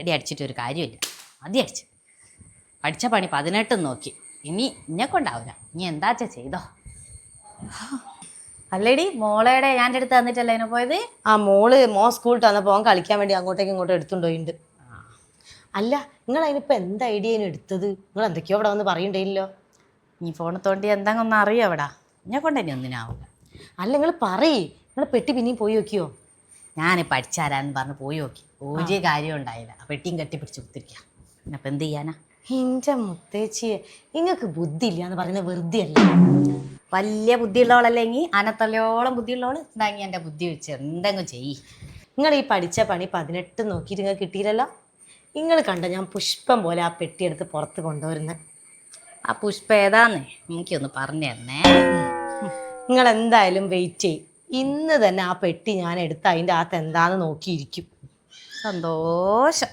എടി അടിച്ചിട്ടൊരു കാര്യമില്ല. മതി അടിച്ച്. പഠിച്ച പണി 18 നോക്കി. ഇനി എന്നെ കൊണ്ടാവില്ല. ഇനി എന്താച്ചാ ചെയ്തോ. അല്ലേടി മോളയുടെ ഞാൻ അടുത്ത് തന്നിട്ടല്ലേ അതിനെ പോയത്? ആ മോൻ സ്കൂളിൽ വന്നപ്പോൾ അവൻ കളിക്കാൻ വേണ്ടി അങ്ങോട്ടേക്ക് ഇങ്ങോട്ടും എടുത്തുകൊണ്ടുപോയിട്ടുണ്ട്. അല്ല, നിങ്ങൾ അതിനിപ്പോൾ എന്ത് ഐഡിയ എടുത്തത്? നിങ്ങൾ എന്തൊക്കെയോ അവിടെ വന്ന് പറയണ്ടേല്ലോ. നീ ഫോണിൽ തോണ്ടി എന്തെങ്കിലും ഒന്നും അറിയോ അവിടെ? എന്നെ കൊണ്ട് തന്നെ ഒന്നിനാവില്ല. അല്ല, നിങ്ങൾ നിങ്ങൾ പെട്ടി പിന്നെയും പോയി നോക്കിയോ? ഞാൻ പഠിച്ചാരാന്ന് പറഞ്ഞ് പോയി നോക്കി. ഒരു കാര്യം ഉണ്ടായില്ല. പെട്ടിയും കെട്ടിപ്പിടിച്ച് കുത്തിരിക്കാം. പിന്നെ അപ്പം എന്ത് ചെയ്യാനാ? എൻ്റെ മുത്തേച്ചിയെ, നിങ്ങൾക്ക് ബുദ്ധി ഇല്ല എന്ന് പറയുന്നത് വെറുതെ അല്ല. വലിയ ബുദ്ധിയുള്ളവളല്ലെങ്കിൽ അനത്തല്ലോളം ബുദ്ധിയുള്ളവൾ എന്താങ്ങി എൻ്റെ ബുദ്ധി വെച്ച് എന്തെങ്കിലും ചെയ്യ്. നിങ്ങൾ ഈ പഠിച്ച പണി 18 നോക്കിയിട്ട് നിങ്ങൾക്ക് കിട്ടിയില്ലല്ലോ. നിങ്ങൾ കണ്ട ഞാൻ പുഷ്പം പോലെ ആ പെട്ടിയെടുത്ത് പുറത്ത് കൊണ്ടുവരുന്നത്. ആ പുഷ്പം ഏതാന്നേ എനിക്കൊന്ന് പറഞ്ഞു തരണേ. നിങ്ങൾ എന്തായാലും വെയിറ്റ് ചെയ്യും. ഇന്ന് തന്നെ ആ പെട്ടി ഞാൻ എടുത്ത് അതിൻ്റെ അകത്ത് എന്താന്ന് നോക്കിയിരിക്കും. സന്തോഷം.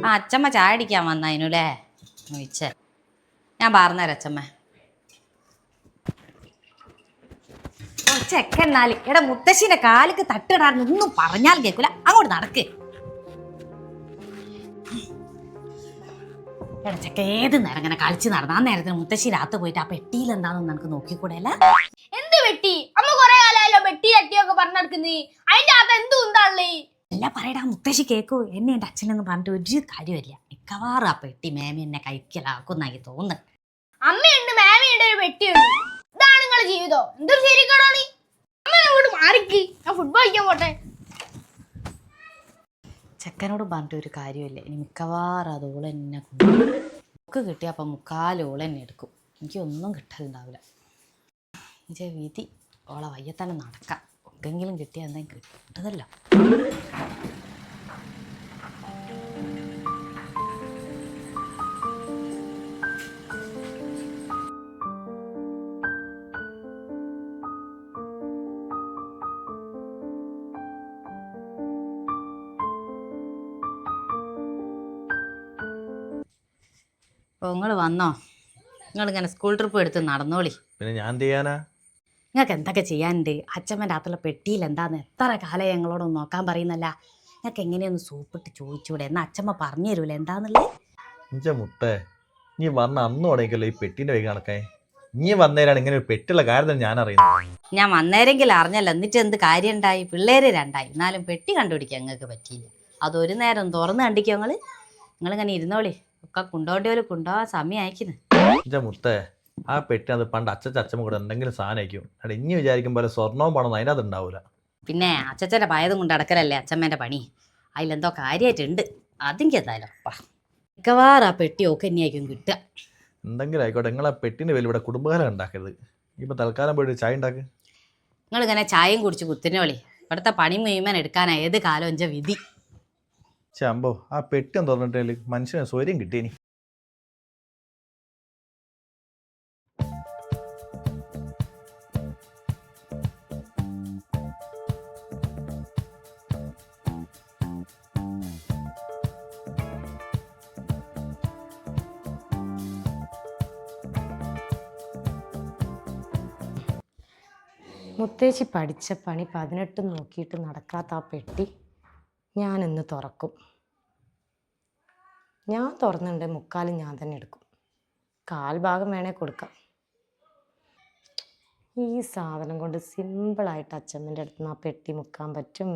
ആ അച്ചമ്മ ചായ അടിക്കാൻ വന്നതിനുല്ലേ ചോദിച്ചേ. ഞാൻ പറഞ്ഞുതരാം അച്ചമ്മ. ചെക്കന്നാല് എടാ മുത്തശ്ശീന്റെ കാലിക്ക് തട്ടിടാറുണ്ട്. ഒന്നും പറഞ്ഞാൽ കേൾക്കൂല. അങ്ങോട്ട് നടക്ക്. എടാ ചെക്ക ഏത് നേരം ഇങ്ങനെ കളിച്ച് നടന്ന ആ നേരത്തിന് മുത്തശ്ശി രാത്ത് പോയിട്ട് ആ പെട്ടിയിൽ എന്താണെന്ന് എനിക്ക് നോക്കിക്കൂടെ? അല്ല എന്ത് പെട്ടി? അമ്മ കൊറേ കാലമല്ലോ പെട്ടി തട്ടിയൊക്കെ പറഞ്ഞെടുക്കുന്നേ. അതിന്റെ അകത്ത് എന്ത് ഉണ്ടാളേ? അല്ല പറയടാ മുത്തശ്ശി കേക്കൂ. എന്നെ എൻ്റെ അച്ഛനൊന്നും പറഞ്ഞിട്ട് ഒരു കാര്യമില്ല. മിക്കവാറും ആ പെട്ടി മേമി എന്നെ കഴിക്കലാക്കുന്നായി തോന്നുന്നു. അമ്മയുണ്ട്, മാമിയുണ്ട്, ഒരു പെട്ടിയുണ്ട്. ഇതാണ് നിങ്ങളുടെ ജീവിതം. എന്തൊരു ശരിക്കാണോ നീ? അമ്മ അങ്ങോട്ട് മാറിക്ക്. ഞാൻ ഫുട്ബോൾ കളിക്കാൻ പോട്ടെ. ചെക്കനോട് പറഞ്ഞിട്ട് ഒരു കാര്യമില്ല. ഇനി മിക്കവാറും അത് ഓളെന്നെ ബുക്ക് കിട്ടിയപ്പോൾ മുക്കാൽ ഓളെന്നെ എടുക്കും. എനിക്കൊന്നും കിട്ടലുണ്ടാവില്ല. എൻ്റെ വിധി ഓളെ വയ്യത്തന്നെ നടക്കാം. ഒക്കെങ്കിലും കിട്ടിയാൽ എന്തെങ്കിലും കിട്ടുന്നല്ലോ. അപ്പോൾ നിങ്ങൾ വന്നോ? നിങ്ങളിങ്ങനെ സ്കൂൾ ട്രിപ്പ് എടുത്ത് നടന്നോളി. പിന്നെ ഞാൻ എന്ത് ചെയ്യാനാ? നിങ്ങൾക്ക് എന്തൊക്കെ ചെയ്യാനുണ്ട്? അച്ഛമ്മൻ്റെ അകത്തുള്ള പെട്ടിയിൽ എന്താന്ന് എത്ര കാലം ഞങ്ങളോടൊന്ന് നോക്കാൻ പറയുന്നല്ല. നിങ്ങൾക്ക് എങ്ങനെയൊന്ന് സൂപ്പിട്ട് ചോദിച്ചൂടെ? എന്നാൽ അച്ഛമ്മ പറഞ്ഞു തരൂല എന്താന്നുള്ളത്. ഇഞ്ച മുത്തേ, നീ വന്ന അന്ന് തുടങ്ങിയല്ലോ ഈ പെട്ടിന്റെ വൈകി കണക്കേ. നീ വന്നേരാണ് ഇങ്ങനെ ഒരു പെട്ടിയുള്ള കാര്യം ഞാൻ അറിയുന്നത്. ഞാൻ വന്നേരെങ്കിലും അറിഞ്ഞല്ലോ. എന്നിട്ട് എന്ത് കാര്യം ഉണ്ടായി? പിള്ളേര് 2 എന്നാലും പെട്ടി കണ്ടുപിടിക്കാൻ നിങ്ങൾക്ക് പറ്റിയില്ല. അതൊരു നേരം തുറന്ന് കണ്ടിക്കോ നിങ്ങളിങ്ങനെ ഇരുന്നോളി. ഒക്കെ കൊണ്ടോണ്ടിയോല് കൊണ്ടുപോകാൻ സമയം അയക്കുന്നു. ഇഞ്ച മുത്തേ, ആ പെട്ടി അത് പണ്ട് അച്ഛമ്മ കൂടെ എന്തെങ്കിലും സാധനം അയക്കും. അവിടെ ഇനി വിചാരിക്കും പോലെ സ്വർണ്ണവും പണമൊന്നും അതിനകത്ത് ഉണ്ടാവൂല. പിന്നെ അച്ഛൻ്റെ പയതും കൊണ്ട് അടക്കലല്ലേ അച്ഛമ്മേൻ്റെ പണി. അതിലെന്തോ കാര്യമായിട്ടുണ്ട്. അതെനിക്ക് എന്തായാലും മിക്കവാറും ആ പെട്ടി ഒക്കെ തന്നെയായിരിക്കും കിട്ടുക. എന്തെങ്കിലും ആയിക്കോട്ടെ, നിങ്ങൾ ആ പെട്ടിന്റെ പേരിൽ ഇവിടെ കുടുംബകാലം ഉണ്ടാക്കരുത്. ഇപ്പം തൽക്കാലം പോയിട്ട് ചായ ഉണ്ടാക്ക്. നിങ്ങളിങ്ങനെ ചായയും കുടിച്ച് കുത്തിനോളി. ഇവിടുത്തെ പണി മുഴുവൻ എടുക്കാനാ ഏത് കാലം എൻ്റെ വിധി. ചമ്പോ, ആ പെട്ടി ഒന്ന് തുറന്നിട്ടേല് മനുഷ്യന് സ്വര്യം കിട്ടിയേനി. മുത്തേച്ചി പഠിച്ച പണി 18 നോക്കിയിട്ട് നടക്കാത്ത ആ പെട്ടി ഞാനിന്ന് തുറക്കും. ഞാൻ തുറന്നിട്ടുണ്ട്, മുക്കാലും ഞാൻ തന്നെ എടുക്കും. 1/4 ഭാഗം വേണേൽ കൊടുക്കാം. ഈ സാധനം കൊണ്ട് സിമ്പിളായിട്ട് അച്ഛമ്മൻ്റെ അടുത്ത് നിന്ന് ആ പെട്ടി മുക്കാൻ പറ്റും.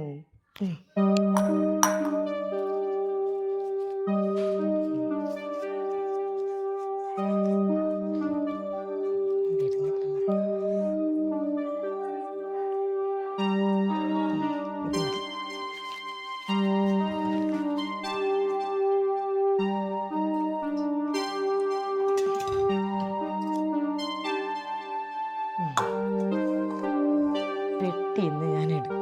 പെട്ടി ഇന്ന് ഞാൻ എടുക്കും.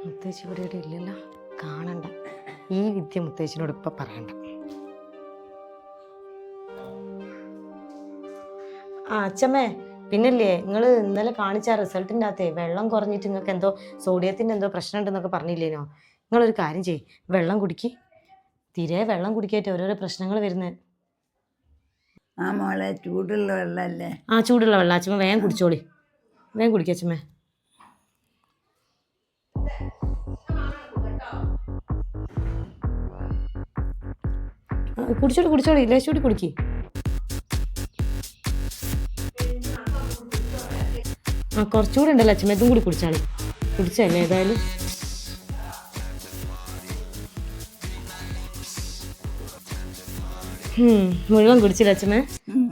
മുത്തേച്ചി ഇവിടെ ഇല്ലല്ലോ, കാണണ്ട. ഈ വിദ്യ മുത്തേച്ചിനോട് ഇപ്പം പറയണ്ട. ആ അച്ഛമ്മേ, പിന്നല്ലേ നിങ്ങൾ ഇന്നലെ കാണിച്ച റിസൾട്ടിൻ്റെ അകത്തെ വെള്ളം കുറഞ്ഞിട്ട് നിങ്ങൾക്ക് എന്തോ സോഡിയത്തിൻ്റെ എന്തോ പ്രശ്നം ഉണ്ടെന്നൊക്കെ പറഞ്ഞില്ലേനോ? നിങ്ങളൊരു കാര്യം ചെയ്യ്, വെള്ളം കുടിക്ക്. തീരെ വെള്ളം കുടിക്കായിട്ട് ഓരോരോ പ്രശ്നങ്ങൾ വരുന്നത്. ആ മോളെ ചൂടുള്ള വെള്ളമല്ലേ? ആ ചൂടുള്ള വെള്ളം അച്ഛമ്മ വേഗം കുടിച്ചോളി, വേഗം കുടിക്കുക അച്ഛമ്മ. കുടിച്ചോളി ലേശൂടി കുടിക്ക്. ആ കുറച്ചുകൂടി ഉണ്ടല്ലോ അച്ഛമ്മ, ഇതും കൂടി കുടിച്ചാളി. കുടിച്ചല്ലേ ഏതായാലും. മുഴുവൻ കുടിച്ചില്ല അച്ഛമ്മ.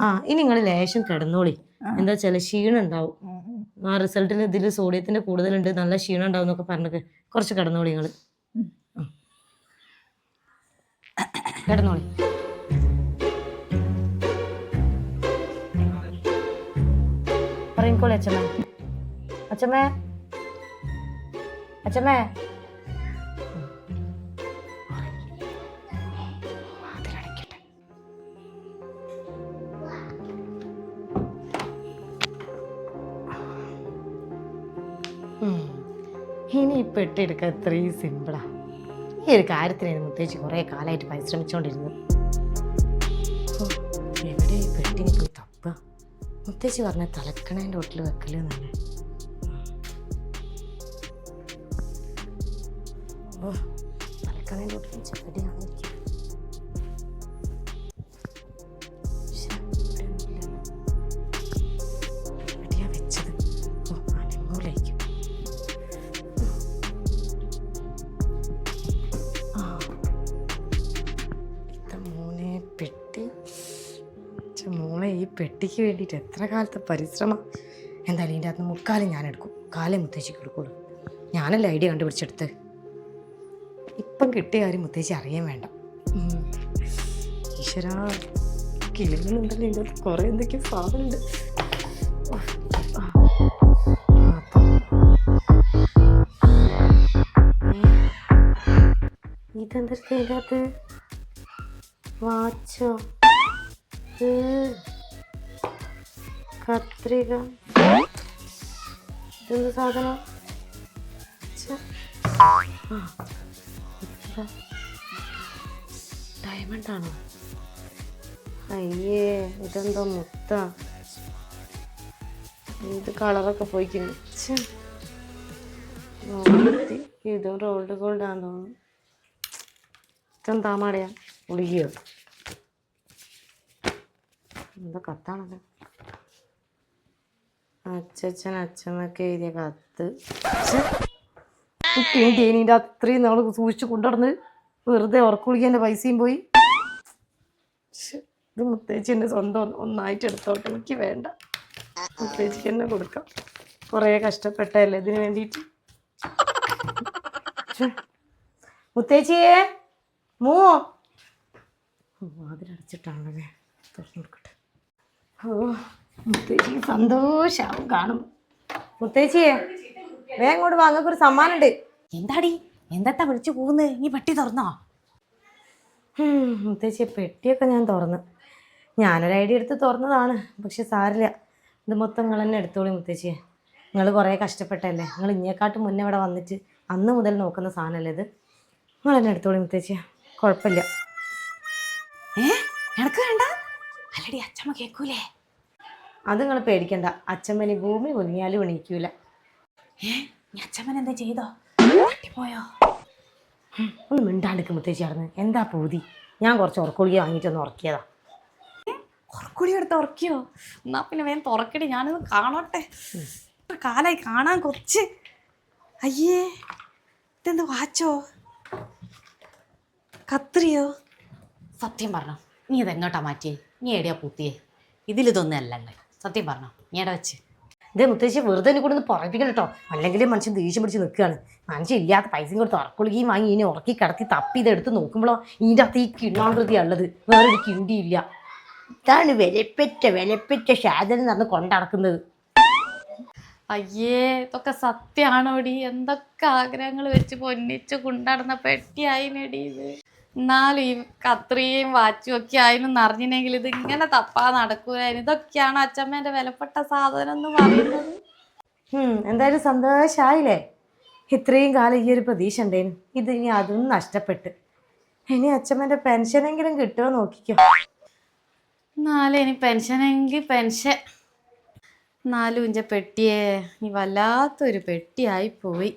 ആ ഇനി നിങ്ങൾ ലേശം കിടന്നോളി. എന്താ വെച്ചാൽ ക്ഷീണം ഉണ്ടാവും. ആ റിസൾട്ടിൽ ഇതിൽ സോഡിയത്തിന്റെ കൂടുതലുണ്ട്, നല്ല ക്ഷീണം ഉണ്ടാവും എന്നൊക്കെ പറഞ്ഞിട്ട് കുറച്ച് കിടന്നോളി നിങ്ങൾ. കിടന്നോളി. പറയിക്കോളി അച്ഛമ്മ. അച്ഛമ്മേ അച്ഛമ്മേ ഇനി ഈ പെട്ടിയെടുക്കാൻ ഇത്രയും സിമ്പിളാ. ഈ ഒരു കാര്യത്തിന് മുത്തേച്ചി കുറേ കാലമായിട്ട് പരിശ്രമിച്ചുകൊണ്ടിരുന്നു. എവിടെ ഈ പെട്ടിന് പോയി തപ്പുക? മുത്തേച്ചി പറഞ്ഞ തലക്കണേൻ്റെ വീട്ടിൽ വെക്കലെന്നല്ലേ. ഓ തലക്കണേൻ്റെ വീട്ടിൽ ചെടിയായിരിക്കും. എവിടെയാ വെച്ചത്? ഓ അനങ്ങൂലായിരിക്കും. പെട്ടി മോളെ, ഈ പെട്ടിക്ക് വേണ്ടിയിട്ട് എത്ര കാലത്തെ പരിശ്രമം. എന്തായാലും ഇതിൻ്റെ അകത്ത് മുക്കാലും ഞാൻ എടുക്കും, കാലേ മുത്തേച്ചിക്ക് എടുക്കുള്ളൂ. ഞാനല്ലേ ഐഡിയ കണ്ടുപിടിച്ചെടുത്ത്. ഇപ്പം കിട്ടിയ കാര്യം മുത്തേച്ചി അറിയാൻ വേണ്ട. ഈശ്വരാ, കിളികളുണ്ടല്ലോ ഇതിൻ്റെ അകത്ത്, കുറേ എന്തൊക്കെയോ സാധനമുണ്ട്. ഇതെന്തൊക്കെ ഇതിൻ്റെ അകത്ത്? വാച്ചോ, കത്രിക, ഇതെന്ത് സാധനം? ഡയമണ്ട് ആണോ? അയ്യേ, ഇതെന്തോ മുത്ത. ഇത് കളറൊക്കെ പോയിക്കുന്നു. ഇതും റോൾഡ് ഗോൾഡ് ആണെന്ന് തോന്നുന്നു. ഇതെന്താ മാടയാ? ഉളിയോ എന്താ കത്താണല്ലോ? അച്ഛൻ അച്ഛമ്മക്ക് എഴുതിയ കത്ത്. ഇതിൻ്റെ അത്രയും നാൾ സൂക്ഷിച്ചു കൊണ്ടുനടന്ന് വെറുതെ ഉറക്കുളിക്കാൻ്റെ പൈസയും പോയി. ഇത് മുത്തേച്ചി എൻ്റെ സ്വന്തം ഒന്നായിട്ട് എടുത്തോട്ടെ, എനിക്ക് വേണ്ട. മുത്തേച്ചിക്ക് തന്നെ കൊടുക്കാം. കുറേ കഷ്ടപ്പെട്ടല്ലേ ഇതിന് വേണ്ടിയിട്ട്. മുത്തേച്ചിയെ മോ അതിലടച്ചിട്ടാണല്ലേ, തുറന്നു കൊടുക്കട്ടെ. ഓ മുത്തേച്ചി സന്തോഷാവും കാണും. മുത്തേച്ചിയെ വേഗം ഇങ്ങോട്ട് വാ, അങ്ങക്കൊരു സമ്മാനമുണ്ട്. എന്താടി എന്താ വിളിച്ചു പോകുന്നത്? ഈ പെട്ടി തുറന്നോ? മുത്തേച്ചിയെ പെട്ടിയൊക്കെ ഞാൻ തുറന്ന്, ഞാനൊരു ഐഡിയ എടുത്ത് തുറന്നതാണ്. പക്ഷെ സാരില്ല, ഇത് മൊത്തം നിങ്ങൾ തന്നെ എടുത്തോളി മുത്തേച്ചിയെ. നിങ്ങൾ കുറേ കഷ്ടപ്പെട്ടല്ലേ, നിങ്ങൾ ഇങ്ങേക്കാട്ടും മുന്നേ ഇവിടെ വന്നിട്ട് അന്ന് മുതൽ നോക്കുന്ന സാധനമല്ലേ ഇത്. നിങ്ങൾ തന്നെ എടുത്തോളി മുത്തേച്ചിയെ, കുഴപ്പമില്ല. എനക്ക് വേണ്ട. അല്ലടി അച്ഛമ്മ കേൾക്കൂലേ? അത് നിങ്ങൾ പേടിക്കണ്ട, അച്ഛമ്മനി ഭൂമി കുനിയാലും എണീക്കൂല. അച്ഛമ്മൻ എന്താ ചെയ്തോ? പോയോ? ഒന്ന് മിണ്ടാണ്ടിക്ക് മുത്തേച്ചി നടന്ന്. എന്താ പൂതി? ഞാൻ കുറച്ച് ഉറക്കുളിക വാങ്ങിയിട്ടൊന്ന് ഉറക്കിയതാ. ഉറക്കുടി എടുത്ത് ഉറക്കിയോ? എന്നാ പിന്നെ വേഗം തുറക്കടി, ഞാനൊന്ന് കാണട്ടെ. കാലായി കാണാൻ കുറച്ച്. അയ്യേ, ഇതെന്ത് വാച്ചോ കത്രിയോ? സത്യം പറഞ്ഞോ, നീ ഇതെങ്ങോട്ടാ മാറ്റിയേ? നീ എവിടെയാ പൂത്തിയേ? ഇതിലിതൊന്നും അല്ലല്ലേ? സത്യം പറഞ്ഞോ, നീ എവിടെ വെച്ച്? ഇതേ മുത്തേച്ചി വെറുതെ എന്നെ കൂടെ ഒന്ന് പറയിപ്പിക്കണം കേട്ടോ. അല്ലെങ്കിൽ മനുഷ്യൻ ദേഷ്യം പിടിച്ച് നിൽക്കുകയാണ്. മനുഷ്യൻ ഇല്ലാത്ത പൈസയും കൊടുത്ത് ഉറക്കുളികയും വാങ്ങി ഇനി ഉറക്കി കിടത്തി തപ്പി ഇതെടുത്ത് നോക്കുമ്പോഴോ ഇതിൻ്റെ അകത്ത് ഈ കിണ്ണാകൃതിയാണ് ഉള്ളത്, വേറൊരു കിണ്ടിയില്ല. ഇതാണ് വിലപ്പെട്ട സാധനം നടന്ന് കൊണ്ടടക്കുന്നത്. അയ്യേ, ഇതൊക്കെ സത്യമാണോടി? എന്തൊക്കെ ആഗ്രഹങ്ങൾ വെച്ച് പൊന്നിച്ച് കൊണ്ടാടുന്ന പെട്ടിയായിനടി ഇത്. എന്നാലും ഈ കത്രിയും വാച്ചും ഒക്കെ ആയിരുന്നു അറിഞ്ഞിനെങ്കിൽ ഇത് ഇങ്ങനെ തപ്പാ നടക്കൂലായിരുന്നു. ഇതൊക്കെയാണ് അച്ഛമ്മേന്റെ വിലപ്പെട്ട സാധനം എന്ന് പറയുന്നത്. എന്തായാലും സന്തോഷായില്ലേ? ഇത്രയും കാലം ഈ ഒരു പ്രതീക്ഷ ഉണ്ടേനു. ഇത് ഇനി അതും നഷ്ടപ്പെട്ട്. ഇനി അച്ഛമ്മേന്റെ പെൻഷനെങ്കിലും കിട്ടുമോ നോക്കിക്കോ. എന്നാലും ഇനി പെൻഷനെങ്കിൽ പെൻഷൻ. എന്നാലും ഇഞ്ച പെട്ടിയേ ഈ വല്ലാത്തൊരു പെട്ടിയായി പോയി.